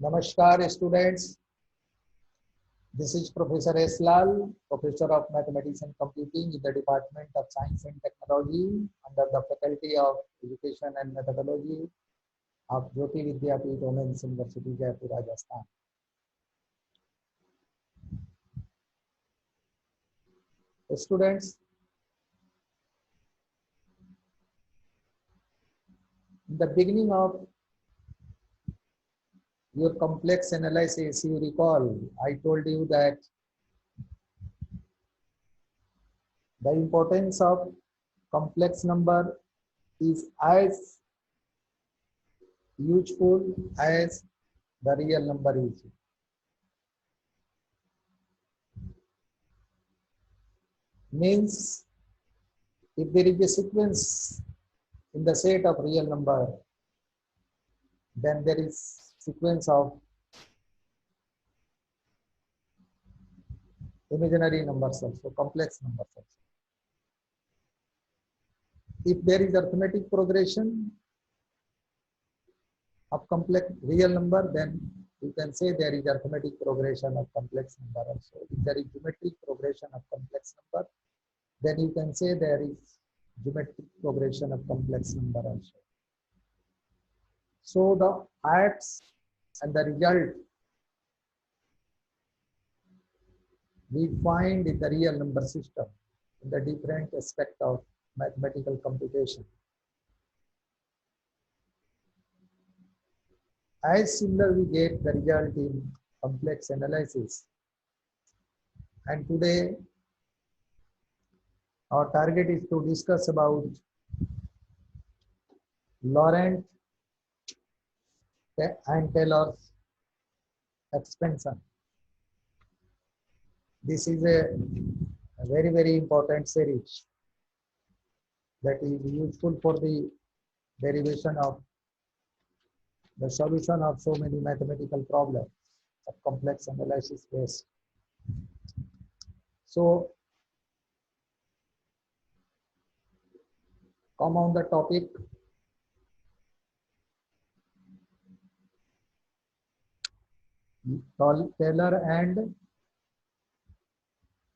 Namaskar students, this is Professor S. Lal, Professor of Mathematics and Computing in the Department of Science and Technology under the Faculty of Education and Methodology of Jyoti Vidyapeeth Women's University, Jaipur, Rajasthan. Students, in the beginning of your complex analysis, you recall, I told you that the importance of complex number is as useful as the real number is. Means if there is a sequence in the set of real number, then there is sequence of imaginary numbers also, complex numbers also. If there is arithmetic progression of complex real number, then you can say there is arithmetic progression of complex number also. If there is geometric progression of complex number, then you can say there is geometric progression of complex number also. So the acts and the result we find in the real number system in the different aspect of mathematical computation. As similar we get the result in complex analysis. And today our target is to discuss about Laurent and Taylor's expansion. This is a very important series that is useful for the derivation of the solution of so many mathematical problems of complex analysis based. So come on the topic.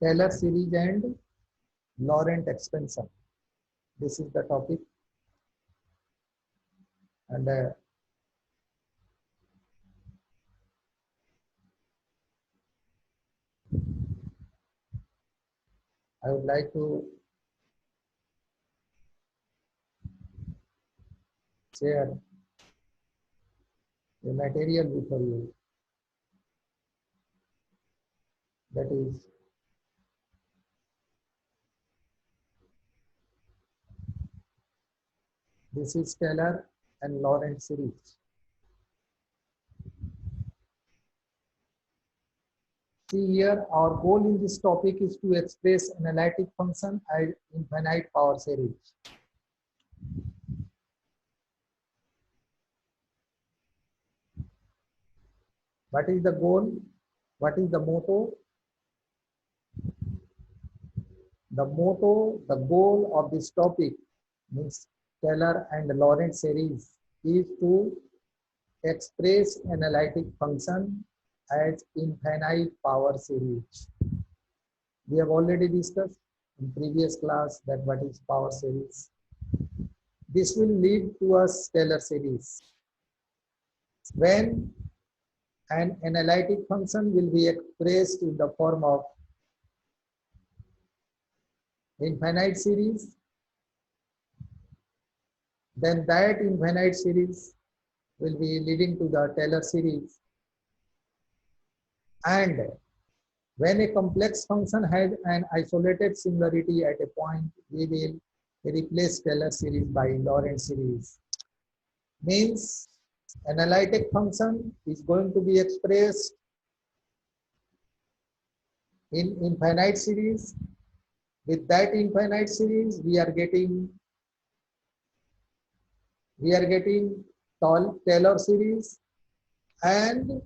Taylor series and Laurent expansion. This is the topic. And I would like to share the material before you. That is this is Taylor and Laurent series. See here, our goal in this topic is to express analytic function as infinite power series. What is the goal? What is the motto? The goal of this topic means Taylor and Laurent series is to express analytic function as infinite power series. We have already discussed in previous class that what is power series. This will lead to a Taylor series. When an analytic function will be expressed in the form of infinite series, then that infinite series will be leading to the Taylor series. And when a complex function has an isolated singularity at a point, we will replace Taylor series by Laurent series. Means analytic function is going to be expressed in infinite series. With that infinite series, we are getting Taylor series, and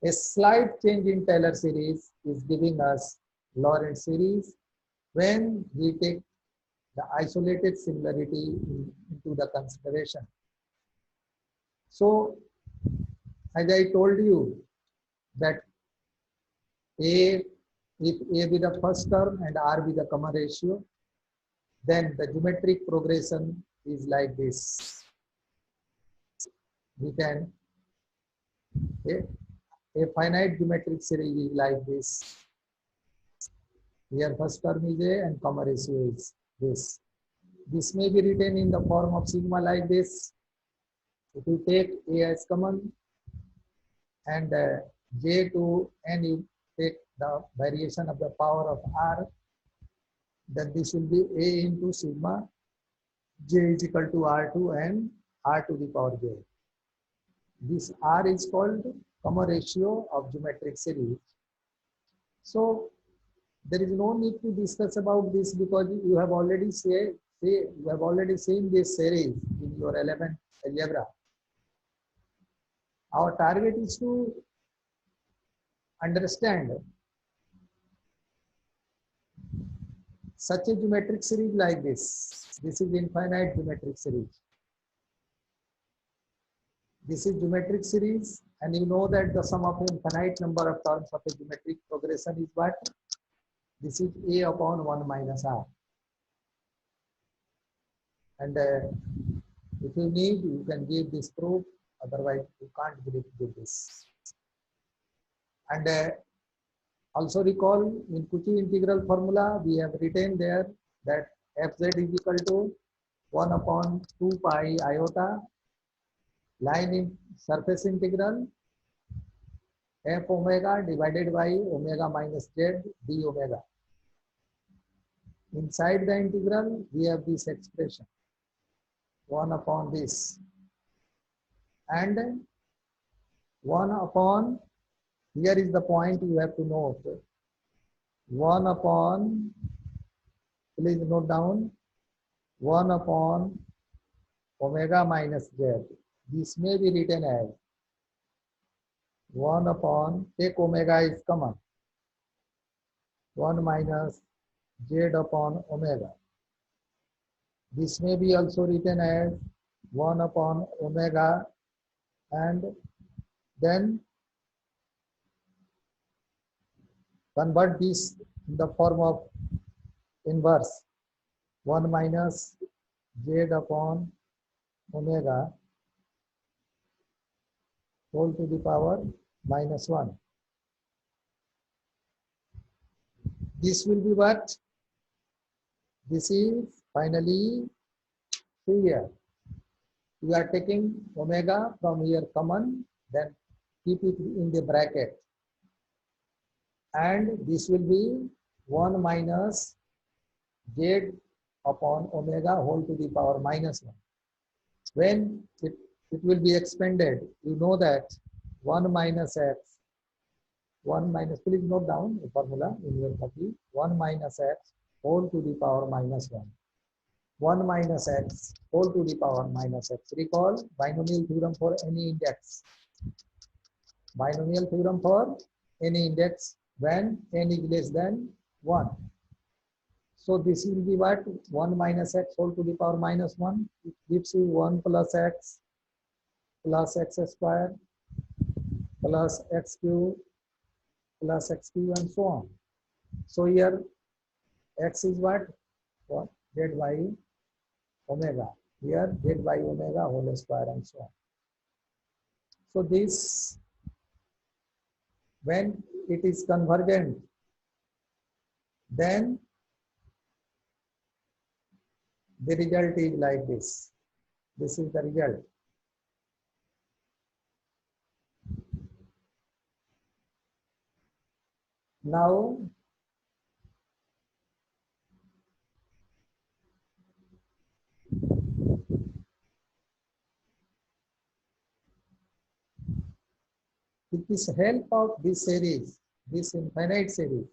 a slight change in Taylor series is giving us Laurent series when we take the isolated singularity into the consideration. So as I told you that A, if A be the first term and R be the common ratio, then the geometric progression is like this. We can, a finite geometric series is like this. Here first term is A and common ratio is this. This may be written in the form of sigma like this. If you take A as common and J to N, you take the variation of the power of R, then this will be A into sigma J is equal to R2 and R to the power J. This R is called common ratio of geometric series. So there is no need to discuss about this because you have already seen this series in your 11th algebra. Our target is to understand such a geometric series like this. This is infinite geometric series. This is geometric series, and you know that the sum of infinite number of terms of a geometric progression is what? This is A upon 1 minus R. And if you need, you can give this proof. Otherwise, you can't give this. And also recall in Cauchy integral formula, we have written there that fz is equal to 1 upon 2 pi iota line in surface integral f omega divided by omega minus z d omega. Inside the integral, we have this expression 1 upon this and 1 upon, here is the point you have to note, 1 upon, please note down, 1 upon omega minus z. This may be written as 1 upon, take omega is common, 1 minus z upon omega. This may be also written as 1 upon omega and then convert this in the form of inverse 1 minus z upon omega whole to the power minus 1. This will be what? This is finally here. We are taking omega from here common, then keep it in the bracket. And this will be 1 minus z upon omega whole to the power minus 1. When it will be expanded, you know that 1 minus x, 1 minus, please note down the formula in your copy, 1 minus x whole to the power minus 1. 1 minus x whole to the power minus x. Recall binomial theorem for any index. Binomial theorem for any index when n is less than 1. So this will be what? 1 minus x whole to the power minus 1. It gives you 1 plus x square plus x cube and so on. So here x is what? Z by omega. Here z by omega whole square and so on. So this, when it is convergent, then the result is like this. This is the result. Now, with this help of this series, this infinite series,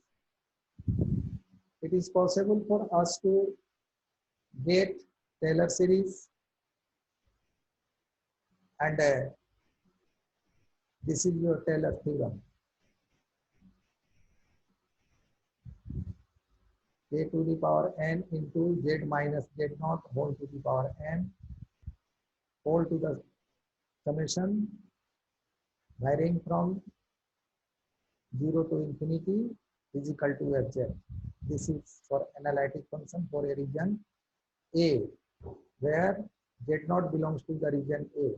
it is possible for us to get Taylor series, and this is your Taylor theorem. A to the power n into z minus z naught whole to the power n whole to the summation varying from 0 to infinity is equal to fz. This is for analytic function for a region A, where z0 belongs to the region A.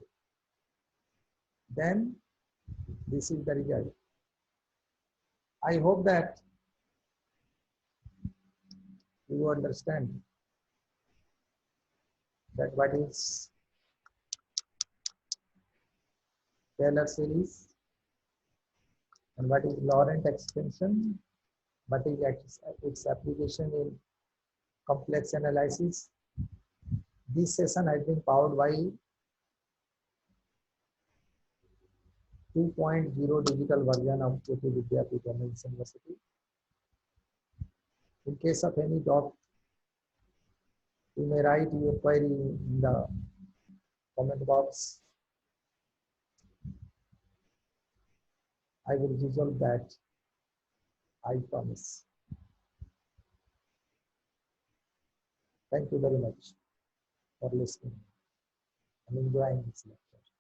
Then this is the result. I hope that you understand that what is Taylor series and what is Laurent extension, what is its application in complex analysis. This session has been powered by 2.0 digital version of KT Vidyapeeth Women's University. In case of any doubt, you may write your query in the comment box. I will resolve that, I promise. Thank you very much for listening and enjoying this lecture.